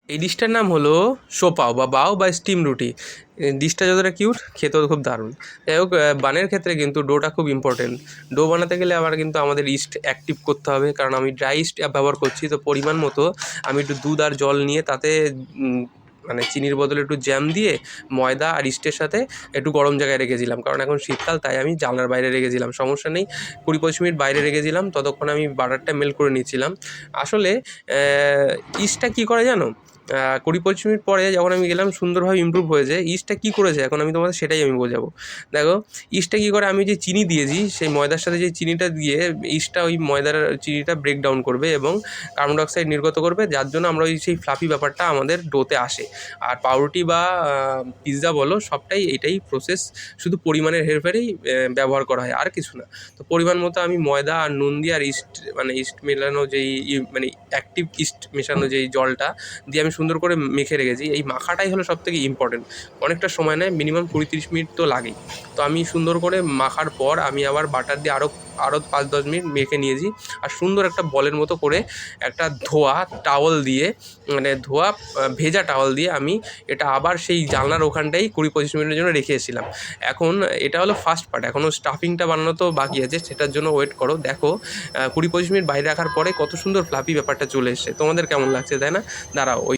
এই ডিশটার নাম হলো সোপাও বা বাও বা স্টিম রুটি। ডিশটা যতটা কিউট, খেতেও খুব দারুণ। যাই হোক, বানের ক্ষেত্রে কিন্তু ডোটা খুব ইম্পর্টেন্ট। ডো বানাতে গেলে আবার কিন্তু আমাদের ইস্ট অ্যাক্টিভ করতে হবে, কারণ আমি ড্রাই ইস্ট ব্যবহার করছি। তো পরিমাণ মতো আমি একটু দুধ আর জল নিয়ে তাতে মানে চিনির বদলে একটু জ্যাম দিয়ে ময়দা আর ইস্টের সাথে একটু গরম জায়গায় রেখেছিলাম, কারণ এখন শীতকাল, তাই আমি জানলার বাইরে রেখেছিলাম। সমস্যা নেই, 20-25 মিনিট বাইরে রেখেছিলাম, ততক্ষণ আমি বাটারটা মেল্ট করে নিচ্ছিলাম। আসলে ইস্টটা কী করে জানো? 20-25 মিনিট পরে যখন আমি গেলাম, সুন্দরভাবে ইমপ্রুভ হয়েছে। ইস্টটা কী করেছে এখন আমি তোমাদের সেটাই আমি বোঝাবো। দেখো, ইস্টটা কী করে, আমি যে চিনি দিয়েছি সেই ময়দার সাথে যে চিনিটা দিয়ে ইস্টটা ওই ময়দার চিনিটা ব্রেক ডাউন করবে এবং কার্বন ডাইঅক্সাইড নির্গত করবে, যার জন্য আমরা ওই সেই ফ্লাফি ব্যাপারটা আমাদের ডোতে আসে। আর পাউরুটি বা পিৎজা বলো, সবটাই এটাই প্রসেস, শুধু পরিমাণের হেরফেরেই ব্যবহার করা হয়, আর কিছু না। তো পরিমাণ মতো আমি ময়দা আর নুন দিয়ে আর ইস্ট মানে ইস্ট মেলানো যেই মানে অ্যাক্টিভ ইস্ট মেশানো যেই জলটা দিয়ে আমি সুন্দর করে মেখে রেখেছি। এই মাখাটাই হলো সবথেকে ইম্পর্টেন্ট। অনেকটা সময় নেয়, মিনিমাম 20-30 মিনিট তো লাগেই। তো আমি সুন্দর করে মাখার পর আমি আবার বাটার দিয়ে আরও 5-10 মিনিট মেখে নিয়েছি। আর সুন্দর একটা বলের মতো করে একটা ধোয়া টাওয়াল দিয়ে, মানে ধোয়া ভেজা টাওয়াল দিয়ে আমি এটা আবার সেই জানলার ওখানটাই 20-25 মিনিটের জন্য রেখে এসেছিলাম। এখন এটা হলো ফার্স্ট পার্ট, এখনও স্টাফিংটা বানানো তো বাকি আছে, সেটার জন্য ওয়েট করো। দেখো, 20-25 মিনিট বাইরে রাখার পরে কত সুন্দর ফ্লাফি ব্যাপারটা চলে এসছে। তোমাদের কেমন লাগছে, তাই না? দাঁড়াও, ওই